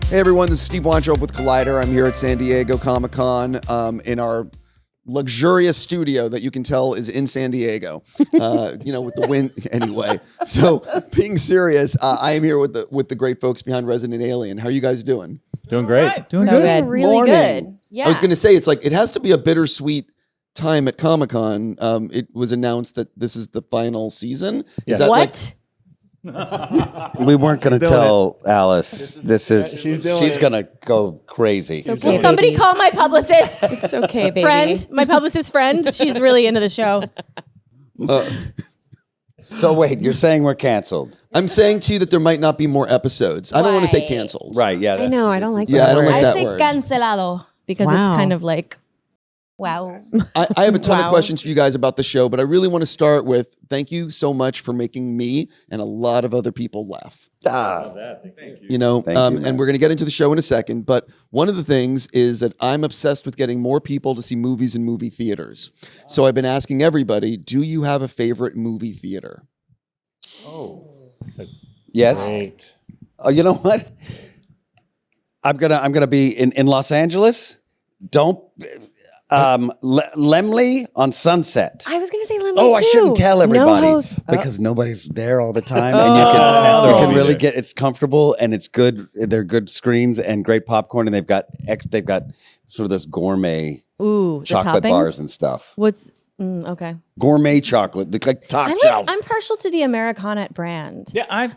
Hey everyone, this is Steve Weintraub with Collider. I'm here at San Diego Comic-Con in our luxurious studio that you can tell is in San Diego, with the wind anyway. So being serious, I am here with the great folks behind Resident Alien. How are you guys doing? Doing great. Right. Doing really good. Yeah. I was going to say, it has to be a bittersweet time at Comic-Con. It was announced that this is the final season. Yeah. Is that what? We weren't going to tell Alice. She's going to go crazy. Okay, will somebody call my publicist? It's okay, baby. My publicist friend. She's really into the show. So wait, you're saying we're canceled? I'm saying to you that there might not be more episodes. I don't want to say canceled. Right, yeah. I know, I don't like that Yeah, I don't like that I say word. cancelado because it's kind of like, wow. I have a ton of questions for you guys about the show, but I really want to start with thank you so much for making me and a lot of other people laugh. Thank you. And we're going to get into the show in a second, but one of the things is that I'm obsessed with getting more people to see movies in movie theaters. So I've been asking everybody, do you have a favorite movie theater? Oh. Yes. Great. Oh, you know what? I'm gonna be in Los Angeles. Don't Lemley on Sunset. I was going to say Lemley Oh, I shouldn't tell everybody No host. because nobody's there all the time, and you can really get. It's comfortable and it's good. They're good screens and great popcorn, and they've got sort of those gourmet chocolate bars and stuff. What's okay? Gourmet chocolate, like top shelf. I'm partial to the Americanet brand. Yeah, I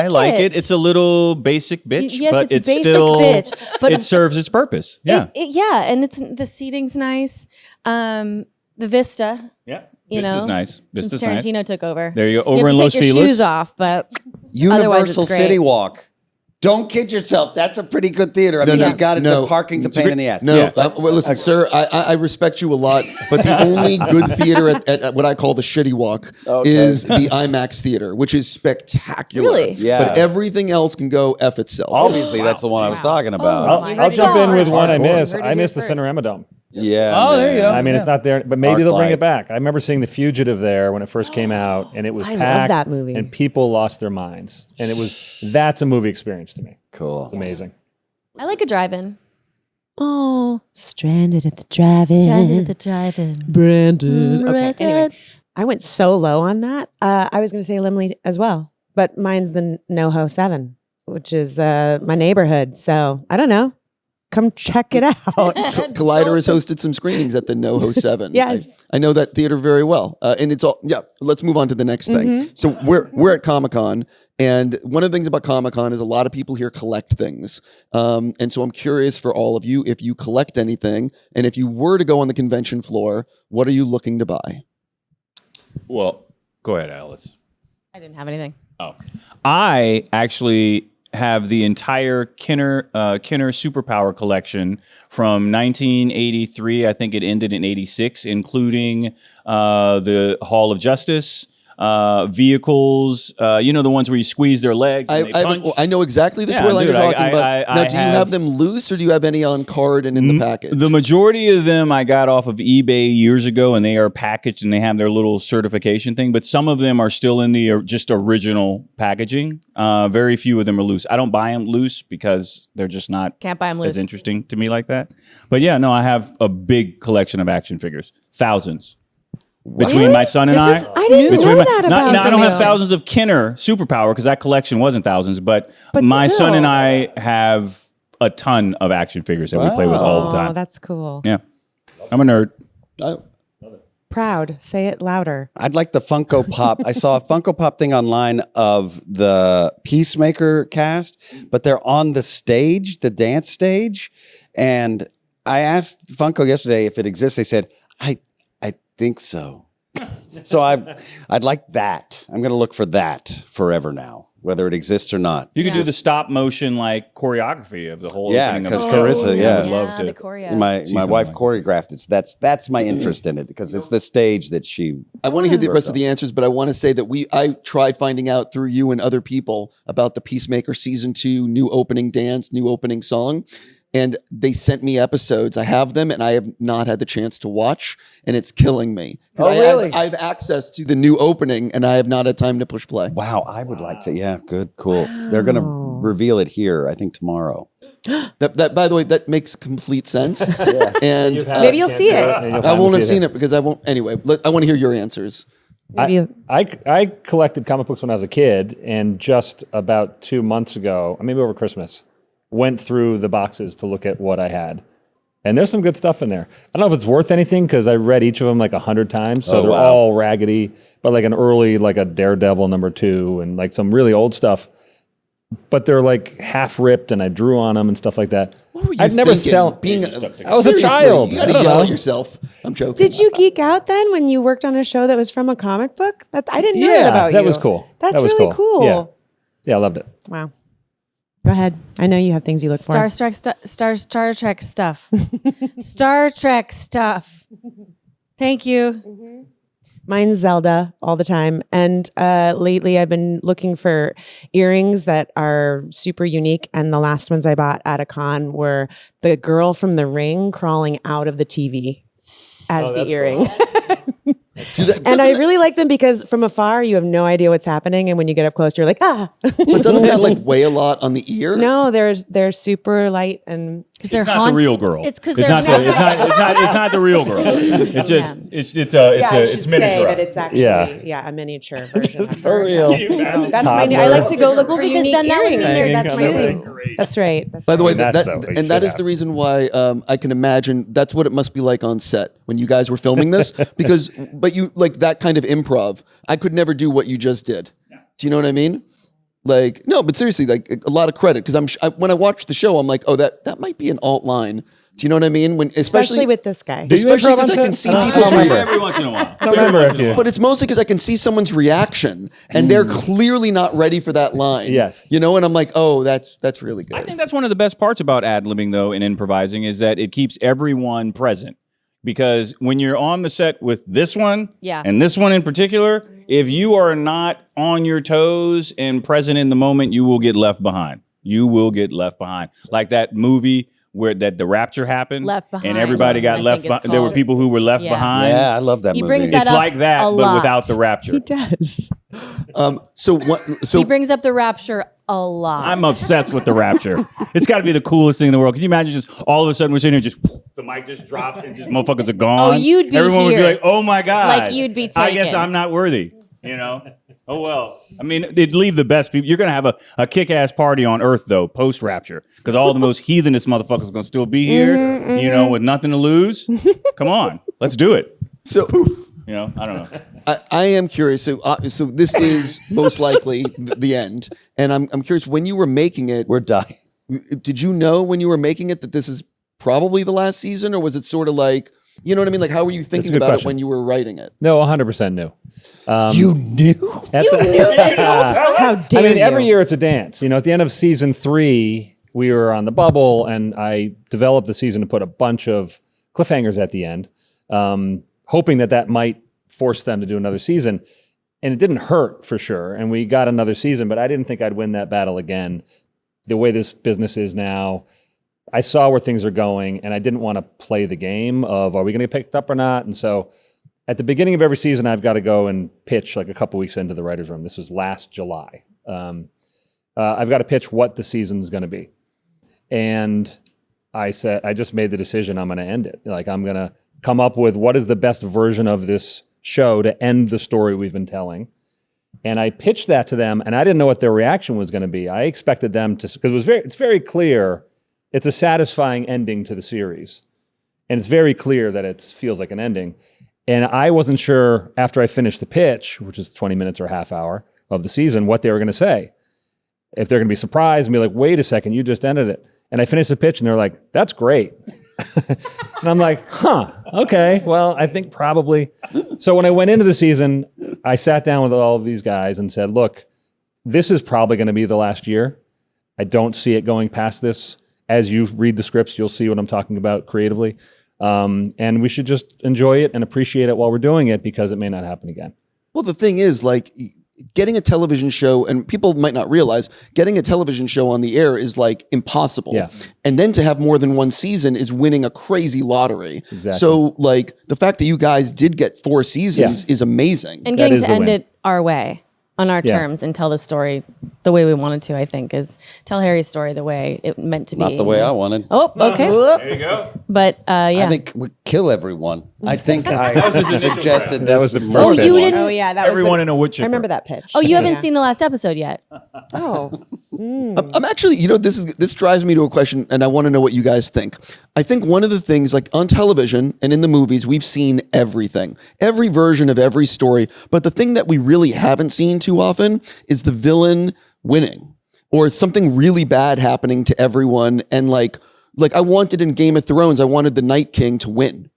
like it. It's a little basic bitch, Yes, but it's it's basic still bitch, but it serves its purpose. Yeah. And the seating's nice. The Vista. Yeah. You Vista's know, nice. Vista's since Tarantino nice. took over. There you go. You Over have in to Los take your Feliz. shoes off, but Universal otherwise it's City great. Walk. Don't kid yourself. That's a pretty good theater. I mean, you got it. The parking's a pain in the ass. No, well, listen, sir, I respect you a lot, but the only good theater at what I call the shitty walk is the IMAX theater, which is spectacular. Really? Yeah. But everything else can go F itself. Obviously, that's the one I was talking about. I'll jump in with one I miss. Heard it I here miss the first. Cinerama Dome. Yeah. Oh, there you go. I mean, it's not there, but maybe they'll bring Arclight. it back. I remember seeing The Fugitive there when it first came out, and it was I love packed, that movie. and people lost their minds. And that's a movie experience to me. Cool. It's amazing. I like a drive-in. Oh, stranded at the drive-in. Brandon. Okay, anyway. I went so low on that. I was going to say Lemley as well, but mine's the NoHo 7, which is my neighborhood. So I don't know. Come check it out. Collider has hosted some screenings at the NoHo 7. Yes. I know that theater very well. And it's all, let's move on to the next thing. So we're at Comic-Con, and one of the things about Comic-Con is a lot of people here collect things. And so I'm curious for all of you, if you collect anything, and if you were to go on the convention floor, what are you looking to buy? Well, go ahead, Alice. I didn't have anything. Oh, I actually have the entire Kenner Superpower collection from 1983. I think it ended in 86, including the Hall of Justice, vehicles, the ones where you squeeze their legs and they punch. I know exactly the toy line you're talking about. Now, do you have them loose, or do you have any on card and in the package? The majority of them I got off of eBay years ago, and they are packaged and they have their little certification thing, but some of them are still in the just original packaging. Very few of them are loose. I don't buy them loose because they're just not Can't buy them loose. as interesting to me like that. But yeah, no, I have a big collection of action figures. Thousands. Between my son and I didn't know that about I don't have them. thousands of Kenner Superpower because that collection wasn't thousands, but my son still. and I have a ton of action figures that we play with all the time. Oh, that's cool. Yeah. I'm a nerd. Proud. Say it louder. I'd like the Funko Pop. I saw a Funko Pop thing online of the Peacemaker cast, but they're on the stage, the dance stage. And I asked Funko yesterday if it exists. They said, I think so. So I'd like that. I'm going to look for that forever now, whether it exists or not. You could do the stop motion like choreography of the whole opening of because the Carissa, show. I would love the to. choreo. My wife choreographed it. So that's my interest in it because it's the stage that she. I want to hear the rest of the answers, but I want to say that I tried finding out through you and other people about the Peacemaker season 2 new opening dance, new opening song. And they sent me episodes. I have them, and I have not had the chance to watch, and it's killing me. Oh, really? I have access to the new opening, and I have not had time to push play. Wow, I would like to. Yeah, good, cool. They're going to reveal it here, I think, tomorrow. That by the way, that makes complete sense. And Maybe you'll see it. I won't have seen it because I won't. Anyway, I want to hear your answers. Maybe I collected comic books when I was a kid, and just about 2 months ago, maybe over Christmas, went through the boxes to look at what I had. And there's some good stuff in there. I don't know if it's worth anything because I read each of them like 100 times, so they're all raggedy. But like an early, like a Daredevil #2, and like some really old stuff. But they're like half ripped, and I drew on them and stuff like that. What were you I'd never thinking? I was a child. You got to yell at yourself. I'm joking. Did you geek out then when you worked on a show that was from a comic book? I didn't know that about you. That was cool. That's that was really cool. Yeah, I loved it. Wow. Go ahead. I know you have things you look for. Star Trek stuff. Star Trek stuff. Thank you. Mine's Zelda all the time. And lately I've been looking for earrings that are super unique. And the last ones I bought at a con were the girl from The Ring crawling out of the TV as the earring. Cool. And I really like them because from afar you have no idea what's happening, and when you get up close, you're like, ah. But doesn't that like weigh a lot on the ear? No, they're super light and Because they're It's not the real girl. It's because it's they're not the real girl. It's just it's I should miniature. say that it's actually a miniature version of her. real. That's my new. I like to go look for because unique then that would be earrings. there That's my too. thing. That's right. That's By the way, right. that is the reason why I can imagine that's what it must be like on set when you guys were filming this. But you like that kind of improv. I could never do what you just did. Do you know what I mean? Like, no, but seriously, like a lot of credit because when I watched the show, I'm like, oh, that might be an alt line. Do you know what I mean? When especially with this guy. especially improv on because I can set? see I don't people's remember. Every once in a while. I don't remember if you. But it's mostly because I can see someone's reaction and they're clearly not ready for that line. Yes. You know, and I'm like, oh, that's really good. I think that's one of the best parts about ad-libbing, though, and improvising is that it keeps everyone present. Because when you're on the set with this one and this one in particular, if you are not on your toes and present in the moment, you will get left behind. You will get left behind. Like that movie where the rapture happened. Left behind. And everybody got left behind. There were people who were left behind. Yeah, I love that He movie. brings that It's up like that, a but lot. without the rapture. He does. So He brings up the rapture a lot. I'm obsessed with the rapture. It's got to be the coolest thing in the world. Can you imagine just all of a sudden we're sitting here, just the mic just drops and just motherfuckers are gone. Oh, you'd be Everyone would be here. like, oh my God. Like you'd be I guess taken. I'm not worthy, you know? Oh, well. I mean, they'd leave the best people. You're going to have a kick-ass party on Earth, though, post-rapture, because all the most heathenous motherfuckers are going to still be here, you know, with nothing to lose. Come on. Let's do it. So You know, I don't know. I am curious. So this is most likely the end, and I'm curious when you were making it. We're dying. Did you know when you were making it that this is probably the last season, or was it sort of like, you know what I mean? Like, how were you thinking good about question. it when you were writing it? No, 100% new. You knew? How dare I mean, you? every year it's a dance. You know, at the end of season 3, we were on the bubble, and I developed the season to put a bunch of cliffhangers at the end, hoping that might force them to do another season. And it didn't hurt for sure. And we got another season, but I didn't think I'd win that battle again. The way this business is now, I saw where things are going, and I didn't want to play the game of, are we going to get picked up or not? And so at the beginning of every season, I've got to go and pitch like a couple weeks into the writer's room. This was last July. I've got to pitch what the season's going to be. And I just made the decision I'm going to end it. Like, I'm going to come up with what is the best version of this show to end the story we've been telling. And I pitched that to them, and I didn't know what their reaction was going to be. I expected them to, because it's very clear, it's a satisfying ending to the series. And it's very clear that it feels like an ending. And I wasn't sure after I finished the pitch, which is 20 minutes or a half hour of the season, what they were going to say. If they're going to be surprised and be like, wait a second, you just ended it. And I finished the pitch and they're like, that's great. And I'm like, okay, well, I think probably. So when I went into the season, I sat down with all of these guys and said, look, this is probably going to be the last year. I don't see it going past this. As you read the scripts, you'll see what I'm talking about creatively. And we should just enjoy it and appreciate it while we're doing it, because it may not happen again. Well, the thing is, like, getting a television show, and people might not realize, getting a television show on the air is like impossible. Yeah. And then to have more than one season is winning a crazy lottery. Exactly. So, like, the fact that you guys did get 4 seasons is amazing. And That getting is to the end win. it our way. on our terms and tell the story the way we wanted to, I think, is tell Harry's story the way it meant to be. Not the way I wanted. Oh, okay. There you go. But yeah. I think we kill everyone. I think I suggested That was the this first Oh, pitch. you didn't. Oh yeah, that Everyone was in a wood chipper. I remember that pitch. Oh, you haven't Yeah. seen the last episode yet. Oh, I'm actually, this drives me to a question, and I want to know what you guys think. I think one of the things, like on television and in the movies, we've seen everything, every version of every story. But the thing that we really haven't seen too often is the villain winning or something really bad happening to everyone. And like I wanted in Game of Thrones, I wanted the Night King to win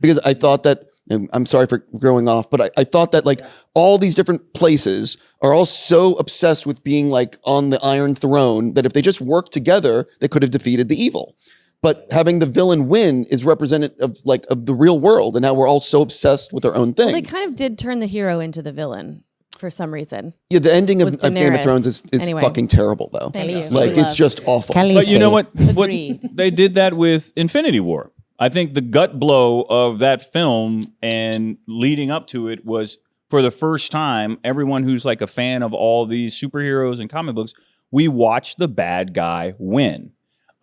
because I thought that. And I'm sorry for growing off, but I thought that like all these different places are all so obsessed with being like on the Iron Throne that if they just worked together, they could have defeated the evil. But having the villain win is representative of the real world, and now we're all so obsessed with our own thing. Well, they kind of did turn the hero into the villain for some reason. Yeah, the ending of with Game of Daenerys. Thrones is Anyway. fucking terrible, though. Thank you. Like it's just awful. But you know what? Agreed. They did that with Infinity War. I think the gut blow of that film and leading up to it was for the first time, everyone who's like a fan of all these superheroes and comic books, we watched the bad guy win.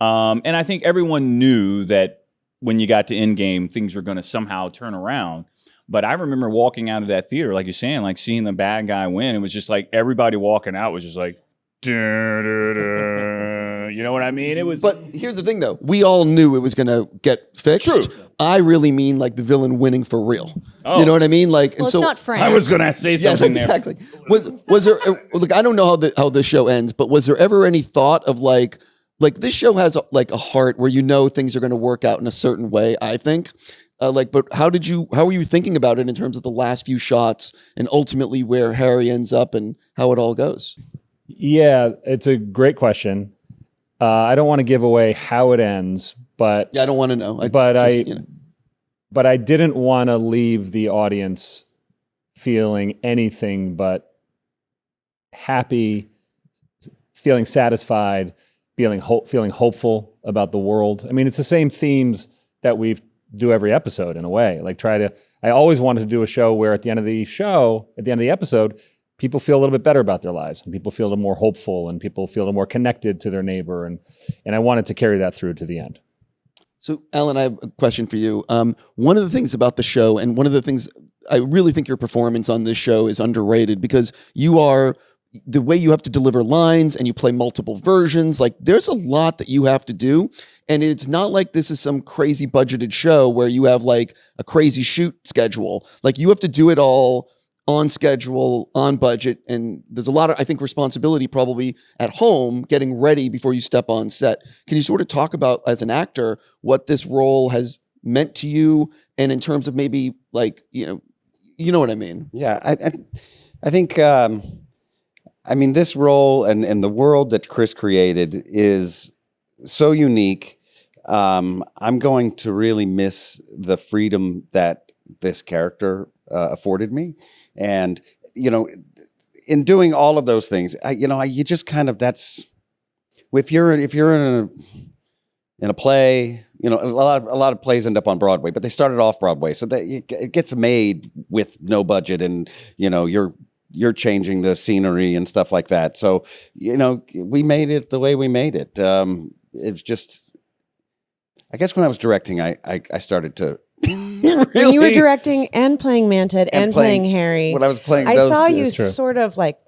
And I think everyone knew that when you got to Endgame, things were going to somehow turn around. But I remember walking out of that theater, like you're saying, like seeing the bad guy win. It was just like everybody walking out was just like, duh, duh, duh. You know what I mean? It was. But here's the thing, though. We all knew it was going to get fixed. True. I really mean like the villain winning for real. Oh. You know what I mean? Like, Well, and it's so not France. I was going to say yeah, something there. exactly. Was there? Look, I don't know how the show ends, but was there ever any thought of like this show has a heart where things are going to work out in a certain way? I think. But how were you thinking about it in terms of the last few shots and ultimately where Harry ends up and how it all goes? Yeah, it's a great question. I don't want to give away how it ends, but Yeah, I don't want to know. but I didn't want to leave the audience feeling anything but happy, feeling satisfied, feeling hopeful about the world. I mean, it's the same themes that we do every episode in a way. I always wanted to do a show where at the end of the episode, people feel a little bit better about their lives and people feel a little more hopeful and people feel a little more connected to their neighbor. And I wanted to carry that through to the end. So, Alan, I have a question for you. One of the things about the show, and one of the things I really think your performance on this show is underrated because you are the way you have to deliver lines and you play multiple versions. Like, there's a lot that you have to do. And it's not like this is some crazy budgeted show where you have like a crazy shoot schedule. Like, you have to do it all on schedule, on budget, and there's a lot of, I think, responsibility probably at home getting ready before you step on set. Can you sort of talk about, as an actor, what this role has meant to you, and in terms of maybe like, you know what I mean? Yeah, I think, I mean, this role and the world that Chris created is so unique. I'm going to really miss the freedom that this character afforded me. And, in doing all of those things, you just kind of, that's, if you're in a play, a lot of plays end up on Broadway, but they started off Broadway. So that it gets made with no budget and, you're changing the scenery and stuff like that. So, we made it the way we made it. It's just, I guess when I was directing, I started to when you were directing and playing Mantid and playing Harry, when I was playing, I saw you true. sort of like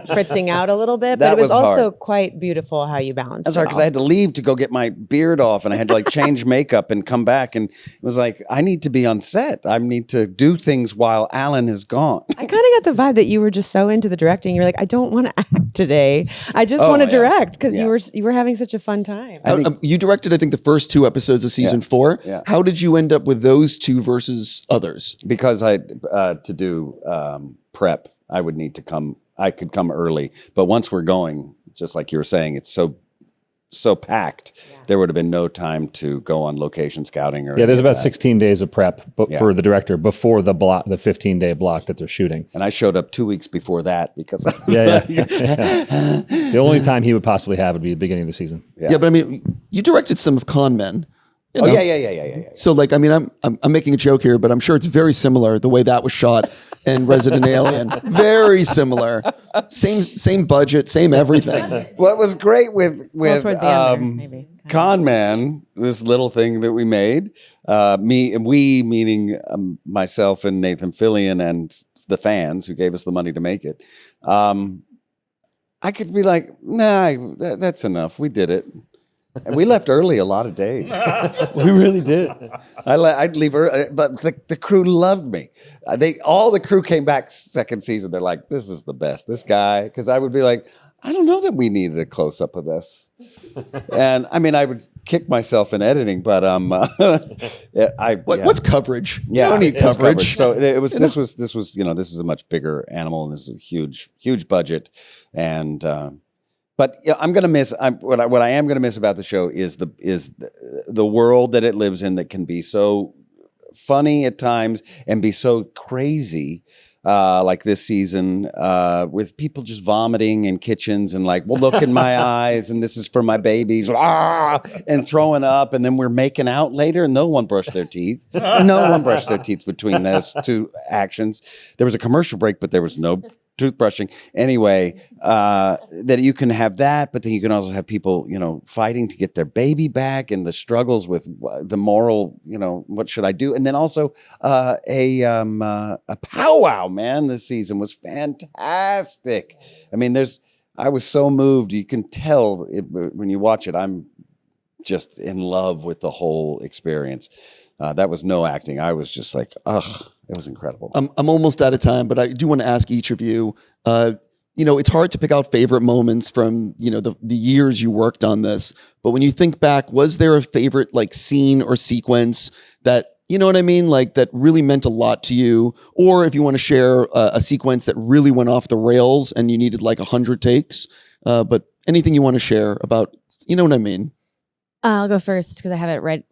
fritzing out a little bit, but That it was was also hard. quite beautiful how you balanced That's it hard because all. I had to leave to go get my beard off, and I had to like change makeup and come back, and it was like I need to be on set. I need to do things while Alan is gone. I kind of got the vibe that you were just so into the directing. You're like, I don't want to act today. I just Oh, want to yeah. direct because Yeah. you were having such a fun time. You directed, I think, the first 2 episodes of season 4. Yeah. How did you end up with those 2 versus others? Because to do prep, I would need to come. I could come early, but once we're going, just like you were saying, it's so packed. There would have been no time to go on location scouting or Yeah, there's any of about that. 16 days of prep Yeah. for the director before the 15-day block that they're shooting. And I showed up 2 weeks before that because Yeah. The only time he would possibly have would be the beginning of the season. Yeah, but I mean, you directed some of Con Men. You Oh know? yeah. So like, I mean, I'm making a joke here, but I'm sure it's very similar the way that was shot in Resident Alien. Very similar. Same budget, same everything. What was great with Well, towards the end there, maybe. Con Man, this little thing that we made, we meaning myself and Nathan Fillion and the fans who gave us the money to make it. I could be like, nah, that's enough. We did it. And we left early a lot of days. We really did. I'd leave early, but the crew loved me. All the crew came back second season. They're like, this is the best. This guy, because I would be like, I don't know that we needed a close up of this. And I mean, I would kick myself in editing, but What's coverage? Yeah, You don't need it was coverage. So it was. This was. This is a much bigger animal, and this is a huge budget, and. But I'm gonna miss. What I am gonna miss about the show is the world that it lives in that can be so funny at times and be so crazy, like this season, with people just vomiting in kitchens and like, well, look in my eyes, and this is for my babies, and throwing up, and then we're making out later, and no one brushed their teeth. No one brushed their teeth between those two actions. There was a commercial break, but there was no toothbrushing. Anyway, that you can have that, but then you can also have people, fighting to get their baby back and the struggles with the moral, what should I do? And then also a powwow, man, this season was fantastic. I mean, I was so moved. You can tell when you watch it, I'm just in love with the whole experience. That was no acting. I was just like, ugh. It was incredible. I'm almost out of time, but I do want to ask each of you. It's hard to pick out favorite moments from the years you worked on this. But when you think back, was there a favorite like scene or sequence that that really meant a lot to you? Or if you want to share a sequence that really went off the rails and you needed like 100 takes, but anything you want to share about, you know what I mean? I'll go first because I have it right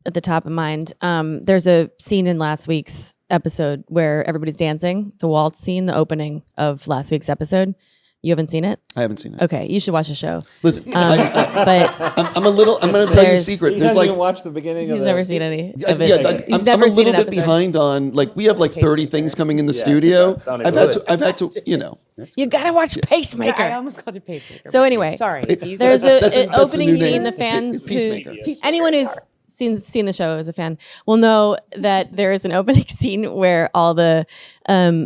at the top of mind. There's a scene in last week's episode where everybody's dancing, the waltz scene, the opening of last week's episode. You haven't seen it? I haven't seen it. Okay, you should watch the show. Listen, But I'm going to tell you a secret. He There's hasn't like, even watched the beginning of he's it. never seen any of yeah, it. He's I'm never a seen little an bit episode. behind on, like, we have like 30 things coming in the studio. I've had to, You gotta watch Pacemaker. I almost called it pacemaker. So anyway, sorry. there's That's an a opening new scene. name. The fans, Peacemaker. anyone who's seen the show as a fan will know that there is an opening scene where all the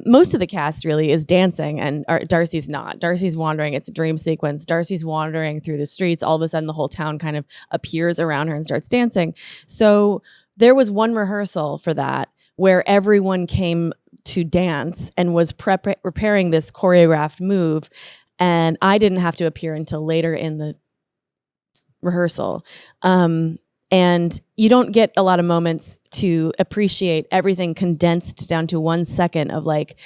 most of the cast really is dancing, and Darcy's not. Darcy's wandering. It's a dream sequence. Darcy's wandering through the streets. All of a sudden, the whole town kind of appears around her and starts dancing. So there was one rehearsal for that where everyone came to dance and was preparing this choreographed move, and I didn't have to appear until later in the rehearsal. And you don't get a lot of moments to appreciate everything condensed down to 1 second of like,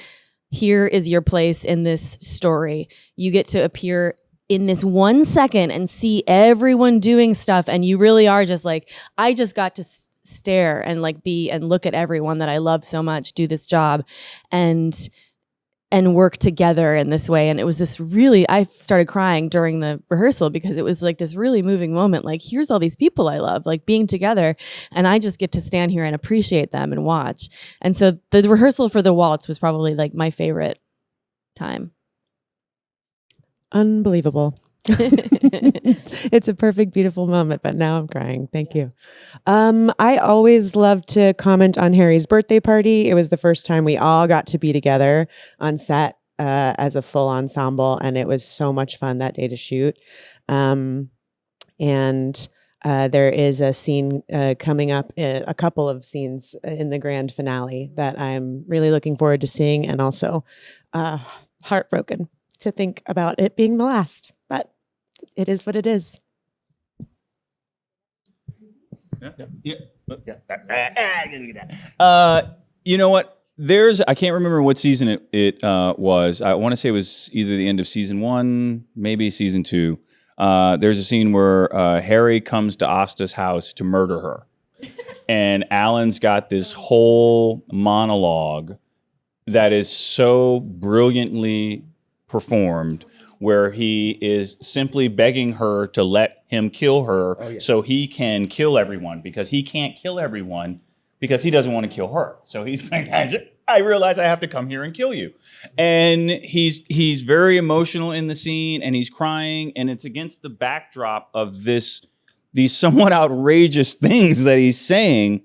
here is your place in this story. You get to appear in this 1 second and see everyone doing stuff. And you really are just like, I just got to stare and like and look at everyone that I love so much do this job and work together in this way. And it was this really, I started crying during the rehearsal because it was like this really moving moment. Like, here's all these people I love, like being together. And I just get to stand here and appreciate them and watch. And so the rehearsal for the waltz was probably like my favorite time. Unbelievable. It's a perfect, beautiful moment, but now I'm crying. Thank you. I always love to comment on Harry's birthday party. It was the first time we all got to be together on set as a full ensemble, and it was so much fun that day to shoot. And there is a scene coming up, a couple of scenes in the grand finale that I'm really looking forward to seeing, and also heartbroken to think about it being the last. But it is what it is. You know what? I can't remember what season it was. I want to say it was either the end of season 1, maybe season 2. There's a scene where Harry comes to Asta's house to murder her. And Alan's got this whole monologue that is so brilliantly performed, where he is simply begging her to let him kill her so he can kill everyone, because he can't kill everyone because he doesn't want to kill her. So he's like, I realize I have to come here and kill you. And he's very emotional in the scene, and he's crying, and it's against the backdrop of these somewhat outrageous things that he's saying.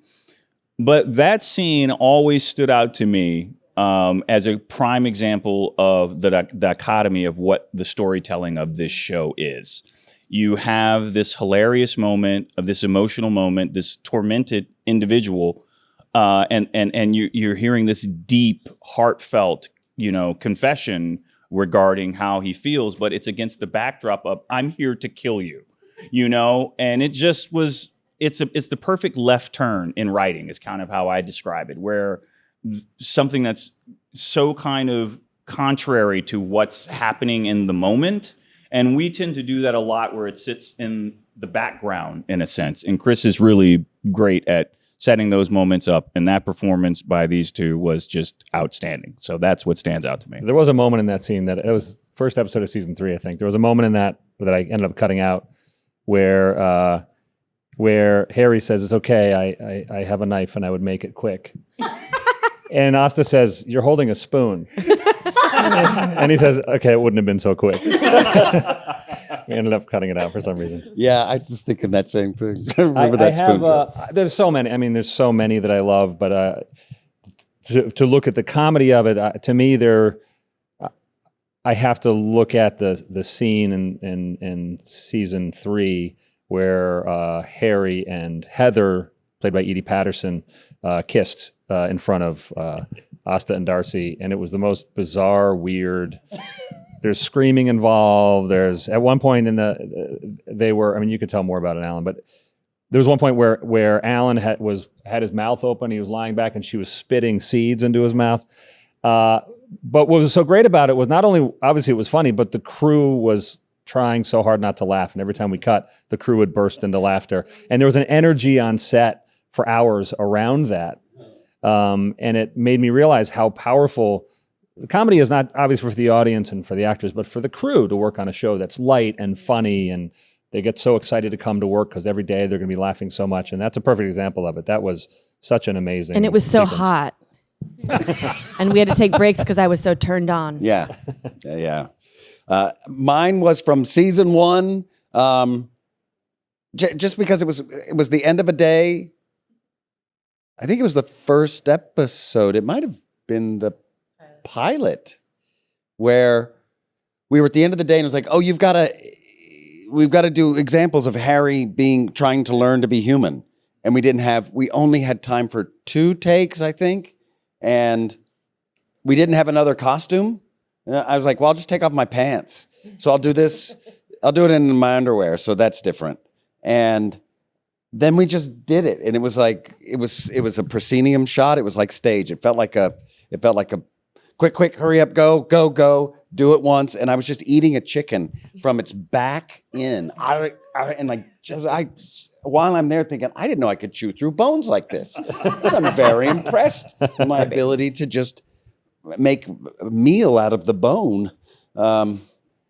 But that scene always stood out to me as a prime example of the dichotomy of what the storytelling of this show is. You have this hilarious moment of this emotional moment, this tormented individual, and you're hearing this deep, heartfelt, confession regarding how he feels, but it's against the backdrop of I'm here to kill you, and it just was. It's the perfect left turn in writing is kind of how I describe it, where something that's so kind of contrary to what's happening in the moment. And we tend to do that a lot where it sits in the background in a sense. And Chris is really great at setting those moments up. And that performance by these two was just outstanding. So that's what stands out to me. There was a moment in that scene that it was first episode of season 3, I think. There was a moment in that I ended up cutting out where Harry says, it's okay, I have a knife and I would make it quick. And Asta says, you're holding a spoon. And he says, okay, it wouldn't have been so quick. We ended up cutting it out for some reason. Yeah, I was thinking that same thing. I remember that spoon. There's so many. I mean, there's so many that I love, but to look at the comedy of it, to me, I have to look at the scene in season 3 where Harry and Heather, played by Edie Patterson, kissed in front of Asta and Darcy, and it was the most bizarre, weird. There's screaming involved. There's at one point they were. I mean, you could tell more about it, Alan, but there was one point where Alan had his mouth open. He was lying back, and she was spitting seeds into his mouth. But what was so great about it was not only obviously it was funny, but the crew was trying so hard not to laugh, and every time we cut, the crew would burst into laughter, and there was an energy on set for hours around that. And it made me realize how powerful the comedy is, not obviously for the audience and for the actors, but for the crew to work on a show that's light and funny, and they get so excited to come to work because every day they're going to be laughing so much. And that's a perfect example of it. That was such an amazing And it was so sequence. hot. And we had to take breaks because I was so turned on. Yeah. Mine was from season 1, just because it was the end of a day. I think it was the first episode. It might have been the pilot, where we were at the end of the day and it was like, oh, we've got to do examples of Harry trying to learn to be human. And we only had time for 2 takes, I think. And we didn't have another costume. And I was like, well, I'll just take off my pants. So I'll do this. I'll do it in my underwear. So that's different. And then we just did it. And it was like, it was a proscenium shot. It was like stage. It felt like a quick, hurry up, go, do it once. And I was just eating a chicken from its back in. While I'm there thinking, I didn't know I could chew through bones like this. I'm very impressed with my ability to just make a meal out of the bone.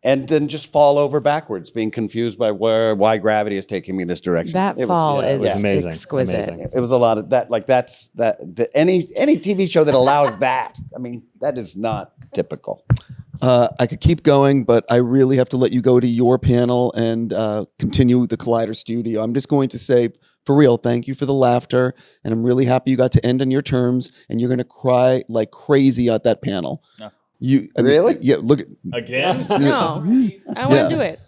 And then just fall over backwards, being confused by why gravity is taking me this direction. That fall is amazing. exquisite. Amazing. It was a lot of that. Like any TV show that allows that. I mean, that is not typical. I could keep going, but I really have to let you go to your panel and continue the Collider studio. I'm just going to say, for real, thank you for the laughter, and I'm really happy you got to end on your terms, and you're going to cry like crazy at that panel. No. Really? Yeah, look at... Again? No, I want to do it.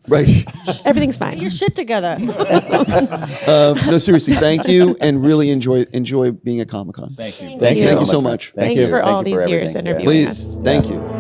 Right. Everything's fine. Get your shit together. No, seriously, thank you, and really enjoy being at Comic-Con. Thank you. Thank you so much. Thank Thanks you. for Thank all you for these years everything. interviewing Please, us. thank you.